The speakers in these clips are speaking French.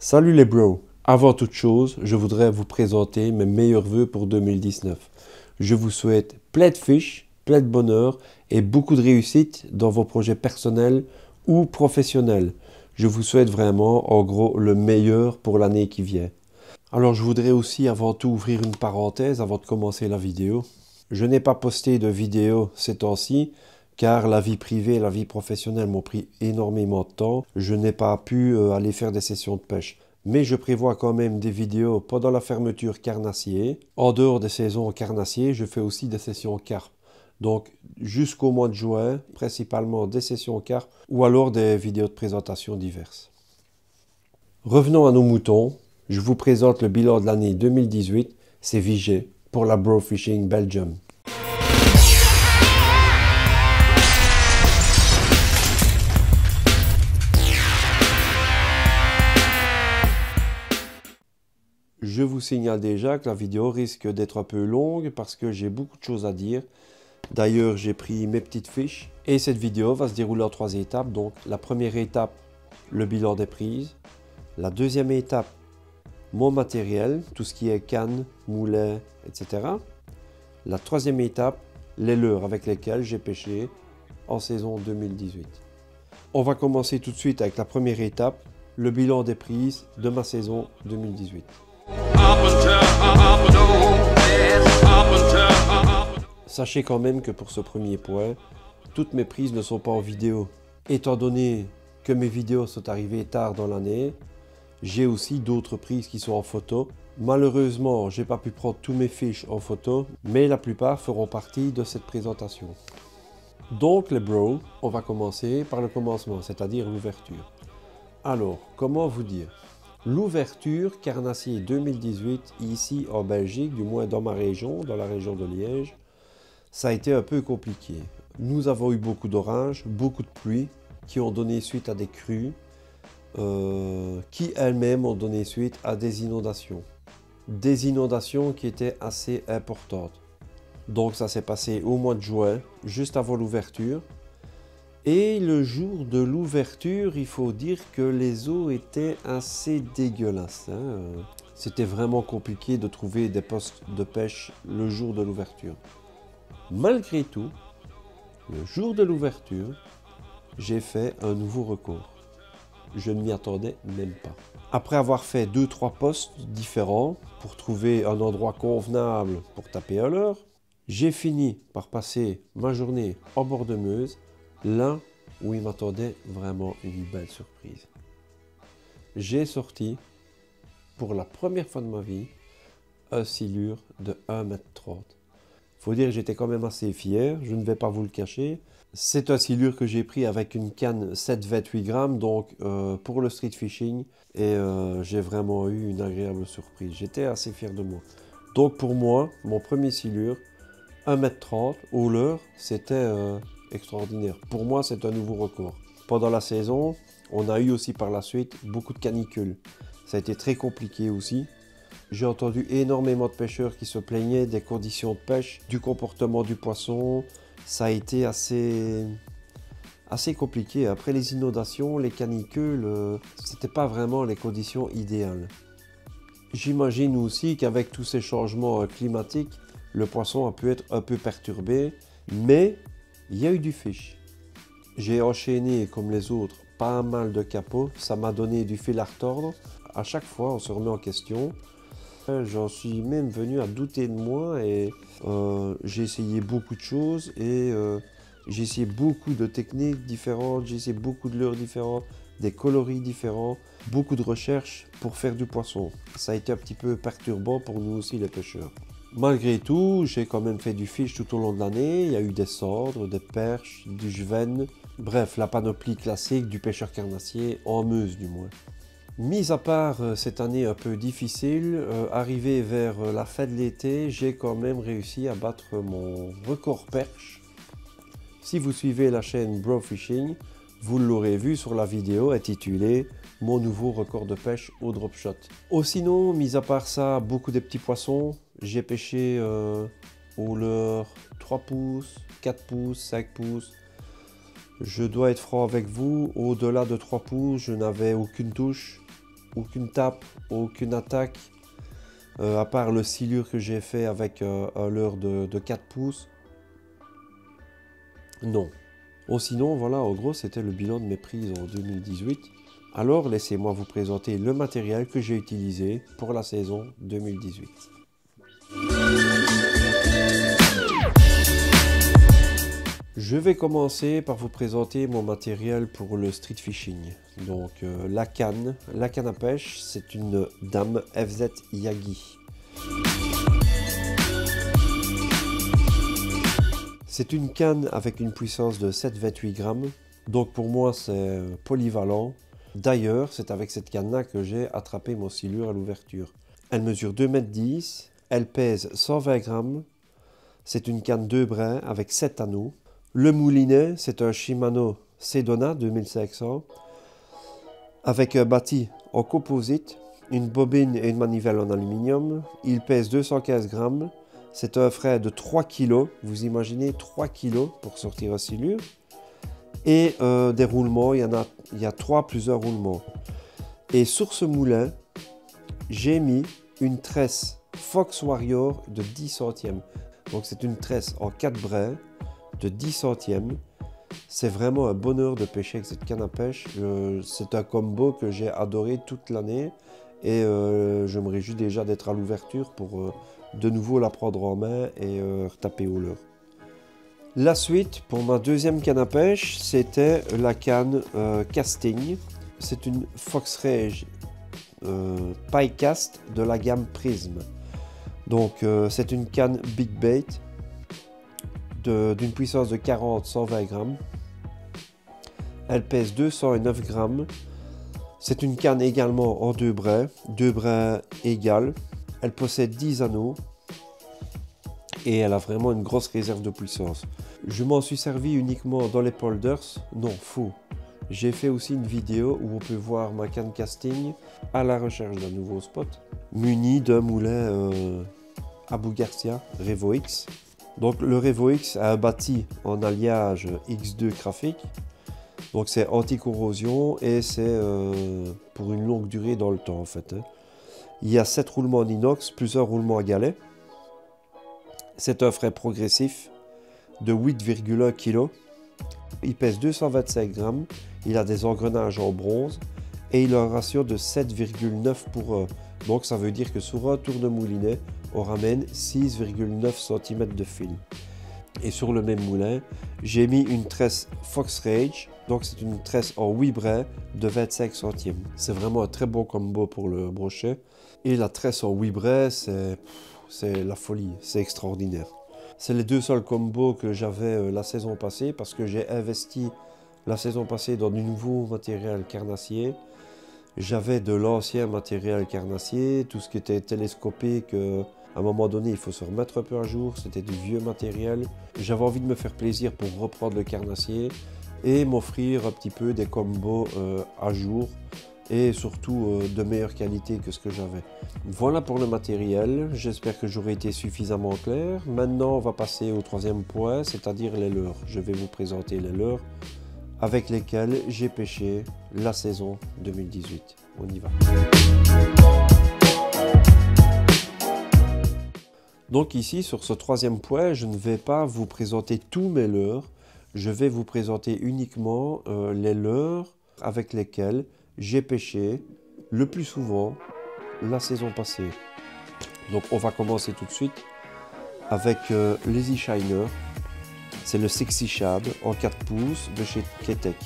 Salut les bros! Avant toute chose, je voudrais vous présenter mes meilleurs vœux pour 2019. Je vous souhaite plein de fiches, plein de bonheur et beaucoup de réussite dans vos projets personnels ou professionnels. Je vous souhaite vraiment, en gros, le meilleur pour l'année qui vient. Alors je voudrais aussi avant tout ouvrir une parenthèse avant de commencer la vidéo. Je n'ai pas posté de vidéo ces temps-ci car la vie privée et la vie professionnelle m'ont pris énormément de temps. Je n'ai pas pu aller faire des sessions de pêche. Mais je prévois quand même des vidéos pendant la fermeture carnassier. En dehors des saisons carnassier, je fais aussi des sessions carpe. Donc jusqu'au mois de juin, principalement des sessions carpe ou alors des vidéos de présentation diverses. Revenons à nos moutons. Je vous présente le bilan de l'année 2018, c'est Vigée pour la Bro Fishing Belgium. Je vous signale déjà que la vidéo risque d'être un peu longue parce que j'ai beaucoup de choses à dire. D'ailleurs, j'ai pris mes petites fiches et cette vidéo va se dérouler en 3 étapes. Donc la première étape, le bilan des prises. La deuxième étape, mon matériel, tout ce qui est canne, moulet, etc. La troisième étape, les leurres avec lesquels j'ai pêché en saison 2018. On va commencer tout de suite avec la première étape, le bilan des prises de ma saison 2018. Sachez quand même que pour ce premier point, toutes mes prises ne sont pas en vidéo. Étant donné que mes vidéos sont arrivées tard dans l'année, j'ai aussi d'autres prises qui sont en photo. Malheureusement, j'ai pas pu prendre tous mes fiches en photo, mais la plupart feront partie de cette présentation. Donc les bros, on va commencer par le commencement, c'est-à-dire l'ouverture. Alors, comment vous dire? L'ouverture carnassier 2018 ici en Belgique, du moins dans ma région, dans la région de Liège, ça a été un peu compliqué. Nous avons eu beaucoup d'orages, beaucoup de pluie qui ont donné suite à des crues, qui elles-mêmes ont donné suite à des inondations. Des inondations qui étaient assez importantes. Donc ça s'est passé au mois de juin, juste avant l'ouverture. Et le jour de l'ouverture, il faut dire que les eaux étaient assez dégueulasses. C'était vraiment compliqué de trouver des postes de pêche le jour de l'ouverture. Malgré tout, le jour de l'ouverture, j'ai fait un nouveau record. Je ne m'y attendais même pas. Après avoir fait 2-3 postes différents pour trouver un endroit convenable pour taper à l'heure, j'ai fini par passer ma journée en bord de Meuse, là où il m'attendait vraiment une belle surprise. J'ai sorti, pour la première fois de ma vie, un silure de 1,30 m. Faut dire que j'étais quand même assez fier, je ne vais pas vous le cacher. C'est un silure que j'ai pris avec une canne 7,28 grammes, donc pour le street fishing, et j'ai vraiment eu une agréable surprise. J'étais assez fier de moi. Donc pour moi, mon premier silure, 1,30 m au leurre, c'était extraordinaire. Pour moi, c'est un nouveau record. Pendant la saison, on a eu aussi par la suite beaucoup de canicules. Ça a été très compliqué aussi. J'ai entendu énormément de pêcheurs qui se plaignaient des conditions de pêche, du comportement du poisson. Ça a été assez compliqué. Après les inondations, les canicules, c'était pas vraiment les conditions idéales. J'imagine aussi qu'avec tous ces changements climatiques, le poisson a pu être un peu perturbé, mais il y a eu du fish. J'ai enchaîné comme les autres pas mal de capots, ça m'a donné du fil à retordre. À chaque fois, on se remet en question. J'en suis même venu à douter de moi et j'ai essayé beaucoup de choses et j'ai essayé beaucoup de techniques différentes, j'ai essayé beaucoup de leurres différentes, des coloris différents, beaucoup de recherches pour faire du poisson. Ça a été un petit peu perturbant pour nous aussi les pêcheurs. Malgré tout, j'ai quand même fait du fish tout au long de l'année. Il y a eu des sordres, des perches, du jevenne. Bref, la panoplie classique du pêcheur carnassier, en Meuse du moins. Mis à part cette année un peu difficile, arrivé vers la fin de l'été, j'ai quand même réussi à battre mon record perche. Si vous suivez la chaîne Bro Fishing, vous l'aurez vu sur la vidéo intitulée « Mon nouveau record de pêche au drop shot ». Oh, sinon, mis à part ça, beaucoup de petits poissons. J'ai pêché au leurre 3 pouces, 4 pouces, 5 pouces. Je dois être franc avec vous, au-delà de 3 pouces, je n'avais aucune touche. aucune tape, aucune attaque, à part le silure que j'ai fait avec un leurre de 4 pouces. Non. Oh, sinon, voilà, en gros, c'était le bilan de mes prises en 2018. Alors, laissez-moi vous présenter le matériel que j'ai utilisé pour la saison 2018. Je vais commencer par vous présenter mon matériel pour le street fishing. Donc la canne à pêche, c'est une Dame FZ Yagi. C'est une canne avec une puissance de 7,28 grammes. Donc pour moi c'est polyvalent. D'ailleurs c'est avec cette canne là que j'ai attrapé mon silure à l'ouverture. Elle mesure 2,10 m, elle pèse 120 grammes. C'est une canne 2 brins avec 7 anneaux. Le moulinet, c'est un Shimano Sedona 2500 avec un bâti en composite, une bobine et une manivelle en aluminium. Il pèse 215 grammes. C'est un frais de 3 kg. Vous imaginez 3 kg pour sortir un silure. Et des roulements, il y a plusieurs roulements. Et sur ce moulin, j'ai mis une tresse Fox Warrior de 10 centièmes. Donc c'est une tresse en 4 brins de 10 centièmes. C'est vraiment un bonheur de pêcher avec cette canne à pêche. C'est un combo que j'ai adoré toute l'année et je me réjouis déjà d'être à l'ouverture pour de nouveau la prendre en main et retaper au leurre. La suite pour ma deuxième canne à pêche, c'était la canne casting. C'est une Fox Rage paille cast de la gamme Prism. Donc c'est une canne Big Bait d'une puissance de 40-120 grammes. Elle pèse 209 grammes. C'est une canne également en 2 brins égales. Elle possède 10 anneaux et elle a vraiment une grosse réserve de puissance. Je m'en suis servi uniquement dans les polders. Non, faux. J'ai fait aussi une vidéo où on peut voir ma canne casting à la recherche d'un nouveau spot, muni d'un moulin Abu Garcia Revo X. Donc le Revo X a un bâti en alliage X2 graphique. Donc c'est anti-corrosion et c'est pour une longue durée dans le temps en fait. Il y a 7 roulements en inox, plusieurs roulements à galets. C'est un frais progressif de 8,1 kg. Il pèse 225 grammes. Il a des engrenages en bronze et il a un ratio de 7,9 pour 1. Donc ça veut dire que sur un tour de moulinet, on ramène 6,9 cm de fil. Et sur le même moulin, j'ai mis une tresse Fox Rage. Donc c'est une tresse en 8 brins de 25 centièmes. C'est vraiment un très bon combo pour le brochet. Et la tresse en 8 brins, c'est la folie, c'est extraordinaire. C'est les deux seuls combos que j'avais la saison passée parce que j'ai investi la saison passée dans du nouveau matériel carnassier. J'avais de l'ancien matériel carnassier, tout ce qui était télescopique. À un moment donné, il faut se remettre un peu à jour. C'était du vieux matériel. J'avais envie de me faire plaisir pour reprendre le carnassier et m'offrir un petit peu des combos à jour et surtout de meilleure qualité que ce que j'avais. Voilà pour le matériel. J'espère que j'aurai été suffisamment clair. Maintenant, on va passer au troisième point, c'est-à-dire les leurres. Je vais vous présenter les leurres avec lesquels j'ai pêché la saison 2018. On y va. Donc ici, sur ce troisième point, je ne vais pas vous présenter tous mes leurres. Je vais vous présenter uniquement les leurres avec lesquels j'ai pêché le plus souvent la saison passée. Donc on va commencer tout de suite avec Lazy Shiner. C'est le Sexy Shad en 4 pouces de chez Ketek.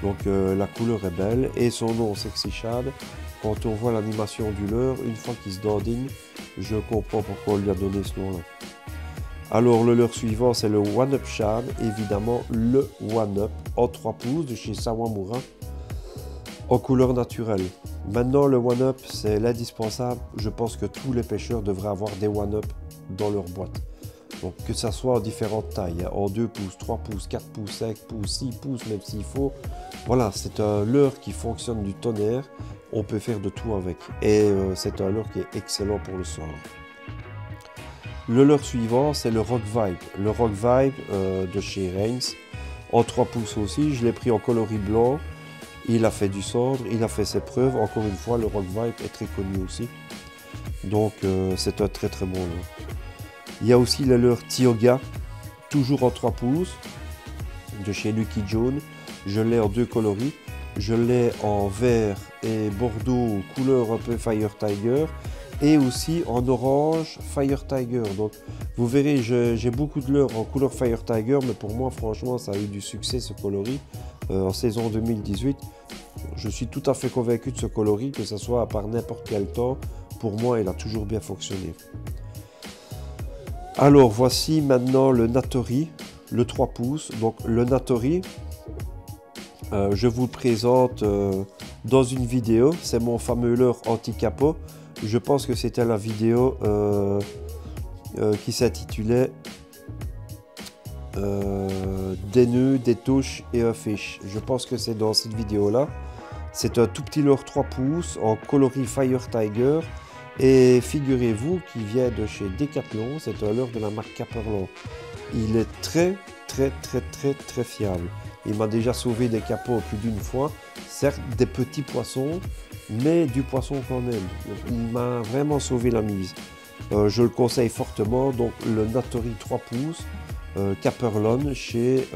Donc la couleur est belle et son nom Sexy Shad, quand on voit l'animation du leurre, une fois qu'il se dandine, je comprends pourquoi on lui a donné ce nom-là. Alors le leurre suivant c'est le One Up Shad, évidemment le One Up en 3 pouces de chez Sawamura en couleur naturelle. Maintenant le One Up c'est l'indispensable, je pense que tous les pêcheurs devraient avoir des One Up dans leur boîte. Donc que ça soit en différentes tailles, en 2 pouces, 3 pouces, 4 pouces, 5 pouces, 6 pouces même s'il faut. Voilà, c'est un leurre qui fonctionne du tonnerre, on peut faire de tout avec. Et c'est un leurre qui est excellent pour le sort. Le leurre suivant, c'est le Rock Vibe. Le Rock Vibe de chez Reigns, en 3 pouces aussi, je l'ai pris en coloris blanc. Il a fait du cendre, il a fait ses preuves. Encore une fois, le Rock Vibe est très connu aussi. Donc c'est un très très bon leurre. Il y a aussi le leurre Tioga, toujours en 3 pouces, de chez Lucky John. Je l'ai en 2 coloris. Je l'ai en vert et bordeaux, couleur un peu Fire Tiger. Et aussi en orange Fire Tiger. Donc vous verrez, j'ai beaucoup de leurres en couleur Fire Tiger, mais pour moi franchement ça a eu du succès ce coloris en saison 2018. Je suis tout à fait convaincu de ce coloris, que ce soit à part n'importe quel temps. Pour moi il a toujours bien fonctionné. Alors voici maintenant le Natori, le 3 pouces. Donc le Natori, je vous le présente dans une vidéo. C'est mon fameux leurre anti-capot. Je pense que c'était la vidéo qui s'intitulait Des nœuds, des touches et un fiche. Je pense que c'est dans cette vidéo-là. C'est un tout petit leurre 3 pouces en coloris Fire Tiger. Et figurez-vous qu'il vient de chez Decathlon. C'est un leurre de la marque Caperlon. Il est très fiable. Il m'a déjà sauvé des capots plus d'une fois. Certes, des petits poissons, mais du poisson quand même. Il m'a vraiment sauvé la mise. Je le conseille fortement. Donc le Natori 3 pouces Caperlon chez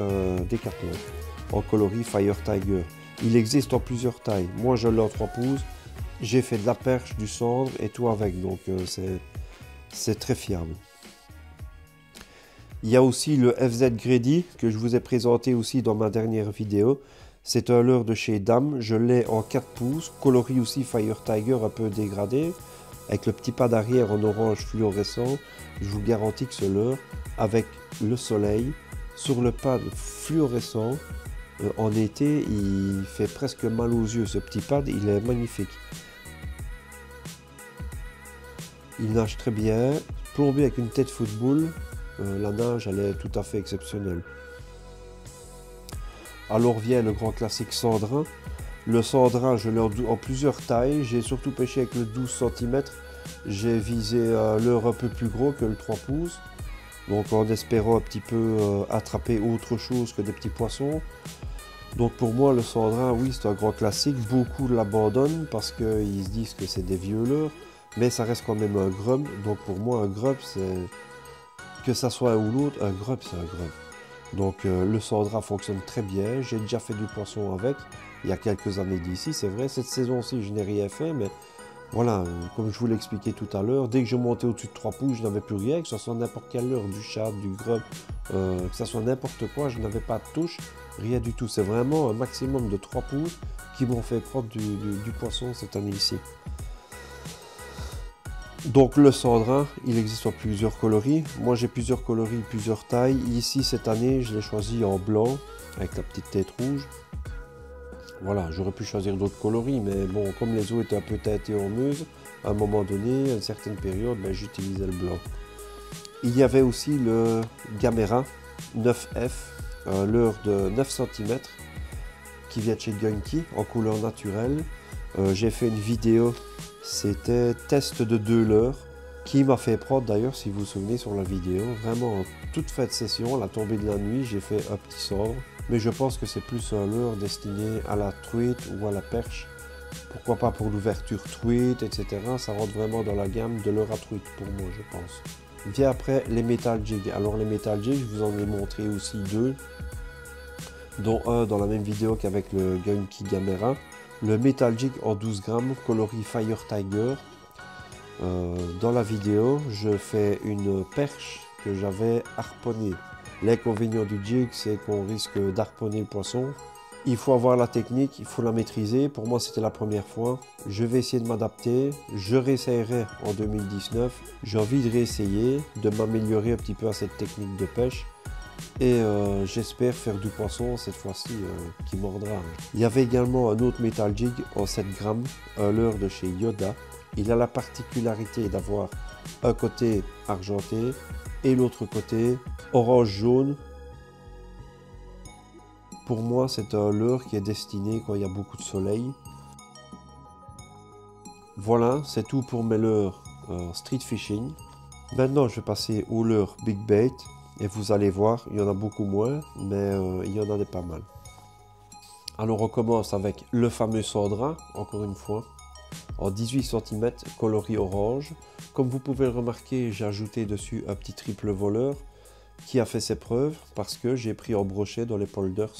Decathlon en coloris Fire Tiger. Il existe en plusieurs tailles. Moi je l'ai en 3 pouces. J'ai fait de la perche, du cendre et tout avec. Donc c'est très fiable. Il y a aussi le FZ Grady que je vous ai présenté aussi dans ma dernière vidéo. C'est un leurre de chez Dame. Je l'ai en 4 pouces, coloris aussi Fire Tiger un peu dégradé, avec le petit pad arrière en orange fluorescent. Je vous garantis que ce leurre, avec le soleil, sur le pad fluorescent, en été, il fait presque mal aux yeux. Ce petit pad, il est magnifique. Il nage très bien, plombé avec une tête football. La nage, elle est tout à fait exceptionnelle. Alors vient le grand classique Sandrin. Le Sandrin, je l'ai en plusieurs tailles. J'ai surtout pêché avec le 12 cm. J'ai visé leurre un peu plus gros que le 3 pouces. Donc en espérant un petit peu attraper autre chose que des petits poissons. Donc pour moi, le Sandrin, oui, c'est un grand classique. Beaucoup l'abandonnent parce qu'ils se disent que c'est des vieux leurres. Mais ça reste quand même un grub. Donc pour moi, un grub, c'est... Que ça soit un ou l'autre, un grub, c'est un grub. Donc le Sandrin fonctionne très bien. J'ai déjà fait du poisson avec, il y a quelques années d'ici, c'est vrai. Cette saison-ci, je n'ai rien fait, mais voilà, comme je vous l'ai expliqué tout à l'heure, dès que je montais au-dessus de 3 pouces, je n'avais plus rien, que ce soit n'importe quelle leurre, du chat, du grub, que ce soit n'importe quoi, je n'avais pas de touche, rien du tout. C'est vraiment un maximum de 3 pouces qui m'ont fait prendre du poisson cette année-ci. Donc le Sandrin, il existe en plusieurs coloris. Moi j'ai plusieurs coloris, plusieurs tailles. Ici cette année, je l'ai choisi en blanc avec la petite tête rouge. Voilà, j'aurais pu choisir d'autres coloris, mais bon, comme les eaux étaient un peu teintées en meuse, à un moment donné, à une certaine période, ben, j'utilisais le blanc. Il y avait aussi le Gamera 9F, un leurre de 9 cm qui vient de chez Gunky en couleur naturelle. J'ai fait une vidéo, c'était test de 2 leurres, qui m'a fait prendre d'ailleurs, si vous vous souvenez sur la vidéo, vraiment en toute fin de session, à la tombée de la nuit, j'ai fait un petit sort. Mais je pense que c'est plus un leurre destiné à la truite ou à la perche. Pourquoi pas pour l'ouverture truite, etc. Ça rentre vraiment dans la gamme de leurre à truite pour moi, je pense. Vient après les Metal Jig. Alors les Metal Jig, je vous en ai montré aussi 2, dont un dans la même vidéo qu'avec le Gunky Gamera. Le Metal Jig en 12 grammes, coloris Fire Tiger. Dans la vidéo, je fais une perche que j'avais harponnée. L'inconvénient du jig, c'est qu'on risque d'harponner le poisson. Il faut avoir la technique, il faut la maîtriser. Pour moi, c'était la première fois. Je vais essayer de m'adapter. Je réessayerai en 2019. J'ai envie de réessayer, de m'améliorer un petit peu à cette technique de pêche. Et j'espère faire du poisson cette fois-ci qui mordra. Il y avait également un autre Metal Jig en 7 grammes, un leurre de chez Yoda. Il a la particularité d'avoir un côté argenté et l'autre côté orange-jaune. Pour moi, c'est un leurre qui est destiné quand il y a beaucoup de soleil. Voilà, c'est tout pour mes leurres street fishing. Maintenant, je vais passer au leurre big bait. Et vous allez voir, il y en a beaucoup moins, mais il y en a des pas mal. Alors on commence avec le fameux Sandra, encore une fois, en 18 cm, coloris orange. Comme vous pouvez le remarquer, j'ai ajouté dessus un petit triple voleur qui a fait ses preuves parce que j'ai pris en brochet dans les polders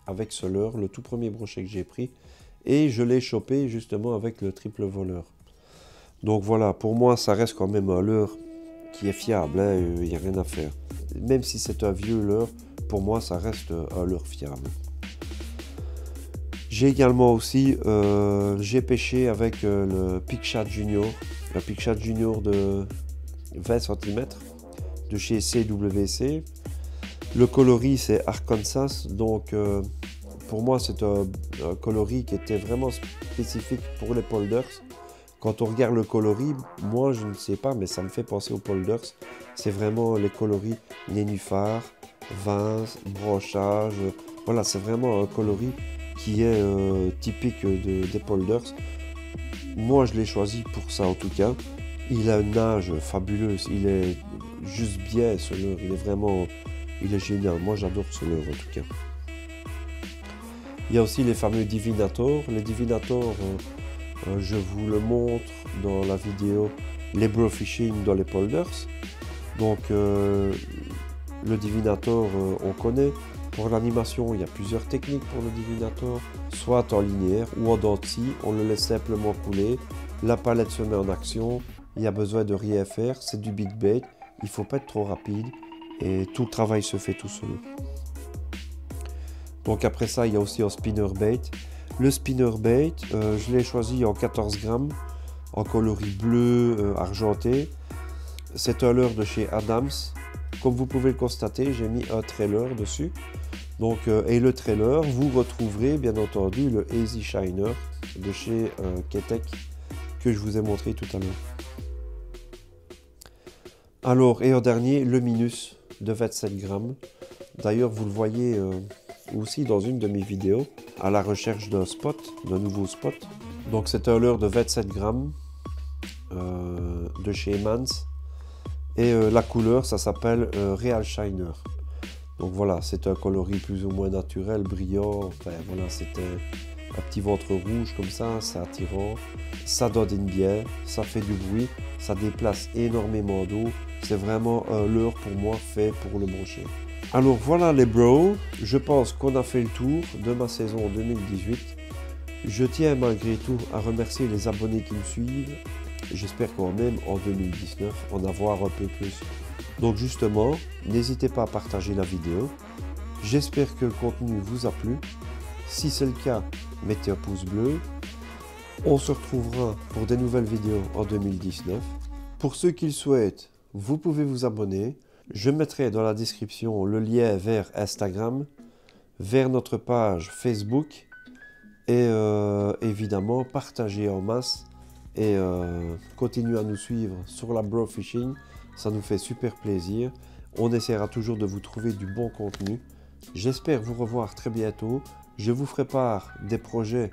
avec ce leurre, le tout premier brochet que j'ai pris, et je l'ai chopé justement avec le triple voleur. Donc voilà, pour moi ça reste quand même un leurre qui est fiable, il n'y a rien à faire. Même si c'est un vieux leurre, pour moi ça reste un leurre fiable. J'ai également aussi, j'ai pêché avec le Picshad Junior, un Picshad Junior de 20 cm de chez CWC. Le coloris c'est Arkansas, donc pour moi c'est un coloris qui était vraiment spécifique pour les polders. Quand on regarde le coloris, moi je ne sais pas, mais ça me fait penser aux polders. C'est vraiment les coloris nénuphar, vin, brochage. Voilà, c'est vraiment un coloris qui est typique des polders. Moi je l'ai choisi pour ça en tout cas. Il a une nage fabuleuse, il est juste bien ce leurre, il est génial. Moi j'adore ce leurre en tout cas. Il y a aussi les fameux Divinator. Les Divinator, je vous le montre dans la vidéo les bro fishing dans les polders. Donc le Divinator on connaît. Pour l'animation, il y a plusieurs techniques pour le Divinator, soit en linéaire ou en dents de scie. On le laisse simplement couler, la palette se met en action, il n'y a besoin de rien faire, c'est du big bait, il ne faut pas être trop rapide et tout le travail se fait tout seul. Donc après ça, il y a aussi un spinner bait. Le spinner bait, je l'ai choisi en 14 grammes, en coloris bleu argenté. C'est un leurre de chez Adams. Comme vous pouvez le constater, j'ai mis un trailer dessus. Donc, et le trailer, vous retrouverez bien entendu le Easy Shiner de chez Ketek que je vous ai montré tout à l'heure. Alors, et en dernier, le Minus de 27 grammes. D'ailleurs, vous le voyez aussi dans une de mes vidéos, à la recherche d'un spot, d'un nouveau spot. Donc, c'est un leurre de 27 grammes de chez Mans. Et la couleur, ça s'appelle Real Shiner. Donc voilà, c'est un coloris plus ou moins naturel, brillant. Enfin voilà, c'est un petit ventre rouge comme ça, c'est attirant. Ça donne bien, ça fait du bruit, ça déplace énormément d'eau. C'est vraiment un leurre pour moi fait pour le brochet. Alors voilà les bros, je pense qu'on a fait le tour de ma saison 2018. Je tiens malgré tout à remercier les abonnés qui me suivent. J'espère quand même en 2019 en avoir un peu plus. Donc justement, n'hésitez pas à partager la vidéo. J'espère que le contenu vous a plu. Si c'est le cas, mettez un pouce bleu. On se retrouvera pour des nouvelles vidéos en 2019. Pour ceux qui le souhaitent, vous pouvez vous abonner. Je mettrai dans la description le lien vers Instagram, vers notre page Facebook et évidemment partagez en masse. Et continuez à nous suivre sur la bro fishing, ça nous fait super plaisir. On essaiera toujours de vous trouver du bon contenu. J'espère vous revoir très bientôt. Je vous ferai part des projets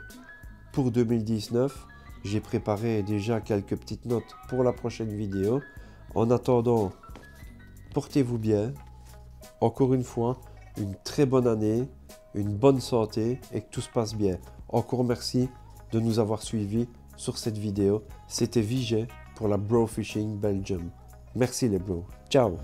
pour 2019. J'ai préparé déjà quelques petites notes pour la prochaine vidéo. En attendant, portez-vous bien. Encore une fois, une très bonne année, une bonne santé et que tout se passe bien. Encore merci de nous avoir suivis sur cette vidéo. C'était Vijay pour la Bro Fishing Belgium. Merci les bros. Ciao.